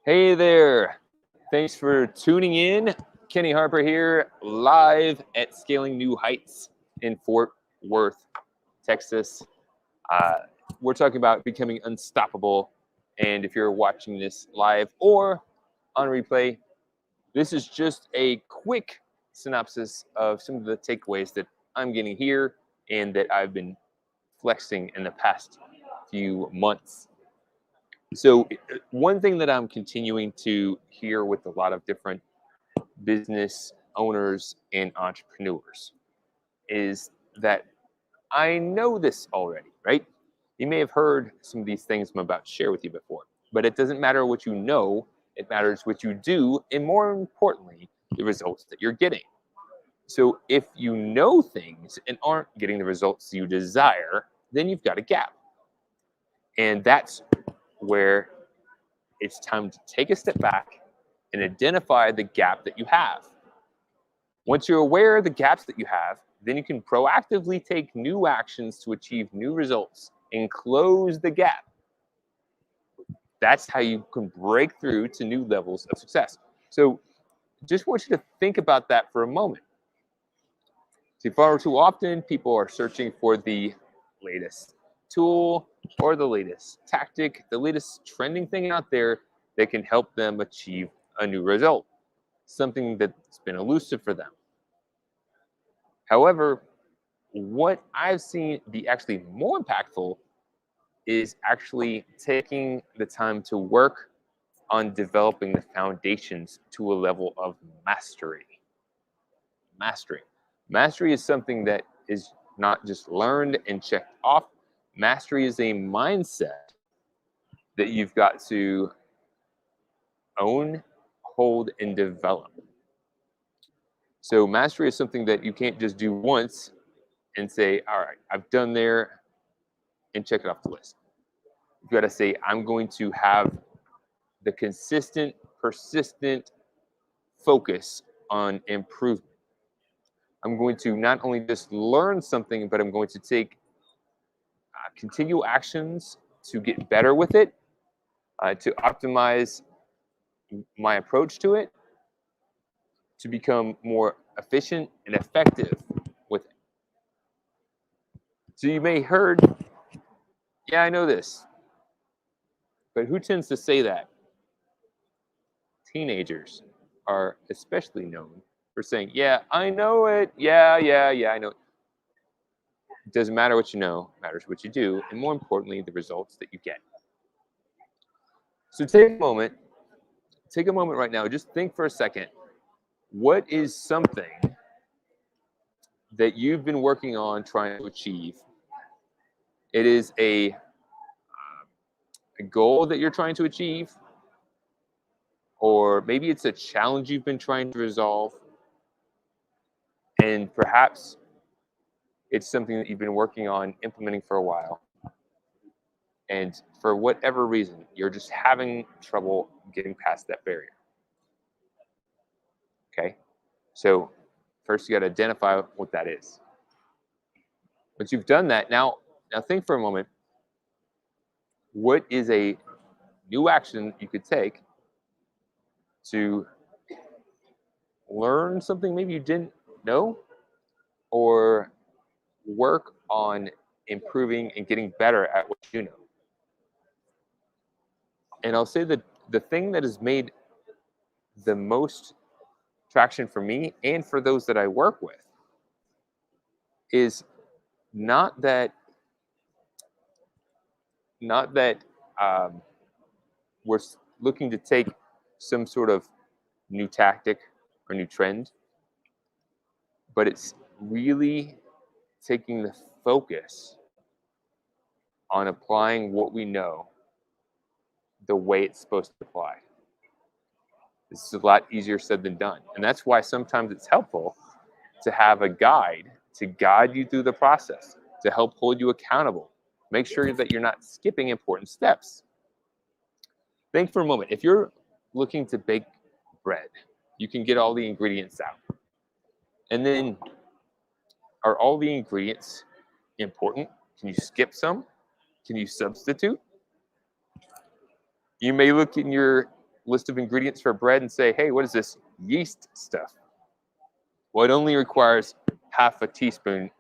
Hey there. Thanks for tuning in. Kenny Harper here, live at Scaling New Heights in Fort Worth, Texas. Uh, we're talking about becoming unstoppable. And if you're watching this live or on replay, this is just a quick synopsis of some of the takeaways that I'm getting here and that I've been flexing in the past few months. So one thing that I'm continuing to hear with a lot of different business owners and entrepreneurs is that I know this already, right? You may have heard some of these things I'm about to share with you before, but it doesn't matter what you know, it matters what you do, and more importantly, the results that you're getting. So if you know things and aren't getting the results you desire, then you've got a gap. And that's where it's time to take a step back and identify the gap that you have. Once you're aware of the gaps that you have, then you can proactively take new actions to achieve new results and close the gap. That's how you can break through to new levels of success. So just want you to think about that for a moment. See, far too often, people are searching for the latest tool or the latest tactic, the latest trending thing out there that can help them achieve a new result, something that's been elusive for them. However, what I've seen be actually more impactful is actually taking the time to work on developing the foundations to a level of mastery. Mastery. Mastery is something that is not just learned and checked off. Mastery is a mindset that you've got to own, hold, and develop. So mastery is something that you can't just do once and say, all right, I've done there and check it off the list. You've got to say, I'm going to have the consistent, persistent focus on improvement. I'm going to not only just learn something, but I'm going to take continual actions to get better with it, to optimize my approach to it, to become more efficient and effective with it. So you may have heard, yeah, I know this. But who tends to say that? Teenagers are especially known for saying, yeah, I know it. Yeah, I know it. It doesn't matter what you know, it matters what you do, and more importantly, the results that you get. So take a moment right now, just think for a second. What is something that you've been working on trying to achieve? It is a goal that you're trying to achieve, or maybe it's a challenge you've been trying to resolve, and perhaps it's something that you've been working on implementing for a while. And for whatever reason, you're just having trouble getting past that barrier. Okay? So first you got to identify what that is. Once you've done that, now think for a moment. What is a new action you could take to learn something maybe you didn't know, or work on improving and getting better at what you know? And I'll say that the thing that has made the most traction for me and for those that I work with is not that um, we're looking to take some sort of new tactic or new trend, but it's really taking the focus on applying what we know the way it's supposed to apply. This is a lot easier said than done. And that's why sometimes it's helpful to have a guide to guide you through the process, to help hold you accountable. Make sure that you're not skipping important steps. Think for a moment. If you're looking to bake bread, you can get all the ingredients out. And then, are all the ingredients important? Can you skip some? Can you substitute? You may look in your list of ingredients for bread and say, hey, what is this yeast stuff? Well, it only requires half a teaspoon.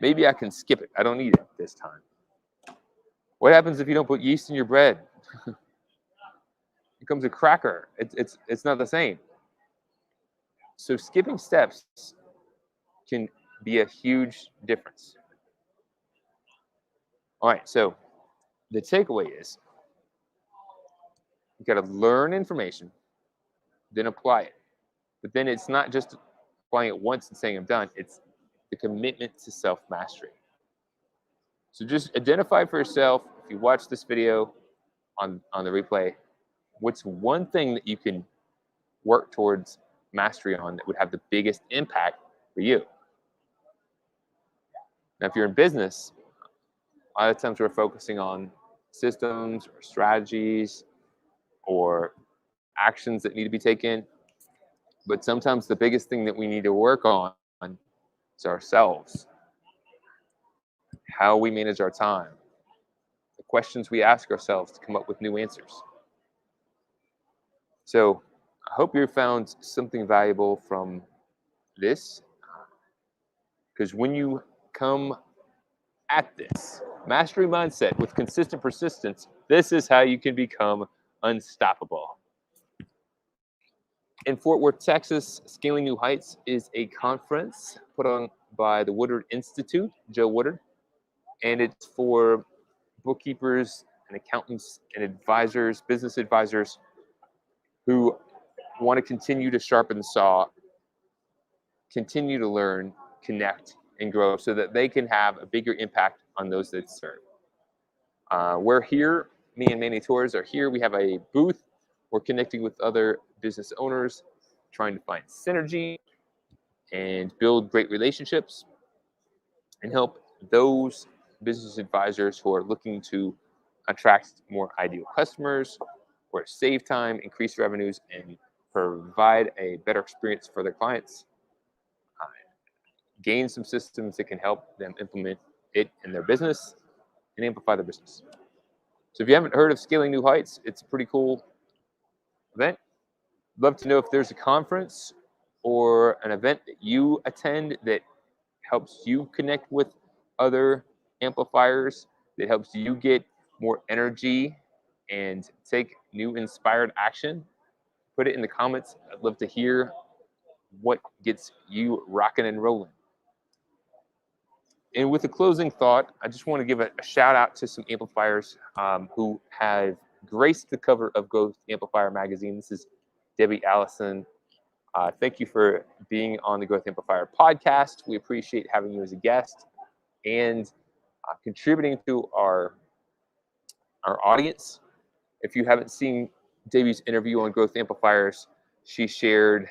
Maybe I can skip it. I don't need it this time. What happens if you don't put yeast in your bread? It becomes a cracker. It's not the same. So skipping steps can be a huge difference. All right, so the takeaway is you got to learn information, then apply it. But then it's not just applying it once and saying I'm done. It's the commitment to self-mastery. So just identify for yourself, if you watch this video on the replay, what's one thing that you can work towards mastery on that would have the biggest impact for you? Now, if you're in business, a lot of times we're focusing on systems or strategies or actions that need to be taken. But sometimes the biggest thing that we need to work on is ourselves, how we manage our time, the questions we ask ourselves to come up with new answers. So I hope you found something valuable from this, because when you come at this mastery mindset with consistent persistence, this is how you can become unstoppable. In Fort Worth, Texas, Scaling New Heights is a conference put on by the Woodard Institute, Joe Woodard, and it's for bookkeepers and accountants and advisors, business advisors who want to continue to sharpen the saw, continue to learn, connect, and grow so that they can have a bigger impact on those that serve. We're here, me and Manny Torres are here. We have a booth. We're connecting with other business owners, trying to find synergy and build great relationships and help those business advisors who are looking to attract more ideal customers or save time, increase revenues, and provide a better experience for their clients. Gain some systems that can help them implement it in their business and amplify their business. So if you haven't heard of Scaling New Heights, it's a pretty cool event. Love to know if there's a conference or an event that you attend that helps you connect with other amplifiers, that helps you get more energy and take new inspired action. Put it in the comments. I'd love to hear what gets you rocking and rolling. And with a closing thought, I just want to give a shout out to some amplifiers who have graced the cover of Growth Amplifier magazine. This is Debbie Allison. Thank you for being on the Growth Amplifier podcast. We appreciate having you as a guest and contributing to our audience. If you haven't seen Debbie's interview on Growth Amplifiers, she shared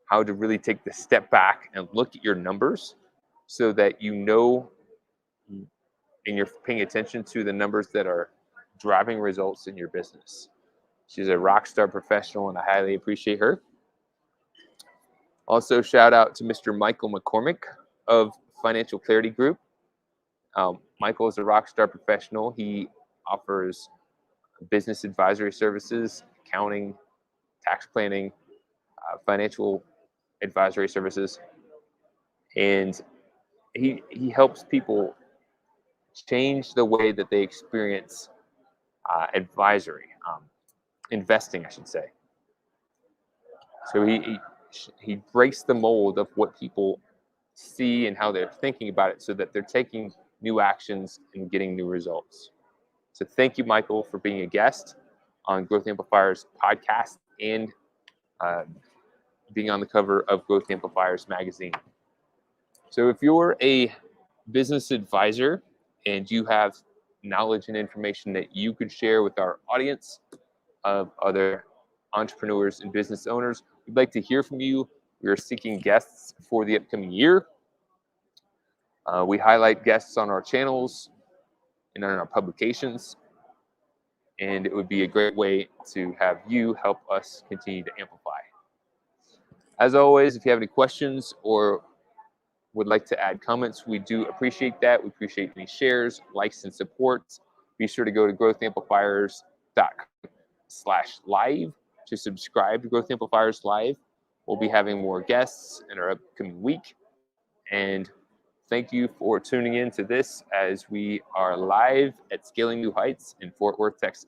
how to really take the step back and look at your numbers so that you know and you're paying attention to the numbers that are driving results in your business. She's a rock star professional, and I highly appreciate her. Also, shout out to Mr. Michael McCormick of Financial Clarity Group. Michael is a rock star professional. He offers business advisory services, accounting, tax planning, financial advisory services, and he helps people change the way that they experience investing, I should say. So he breaks the mold of what people see and how they're thinking about it so that they're taking new actions and getting new results. So thank you, Michael, for being a guest on Growth Amplifiers podcast and being on the cover of Growth Amplifiers magazine. So if you're a business advisor and you have knowledge and information that you could share with our audience of other entrepreneurs and business owners, we'd like to hear from you. We are seeking guests for the upcoming year. We highlight guests on our channels and on our publications, and it would be a great way to have you help us continue to amplify. As always, if you have any questions or would like to add comments, we do appreciate that. We appreciate any shares, likes, and supports. Be sure to go to growthamplifiers.com facebook.com/live to subscribe to Growth Amplifiers Live. We'll be having more guests in our upcoming week. And thank you for tuning in to this as we are live at Scaling New Heights in Fort Worth, Texas.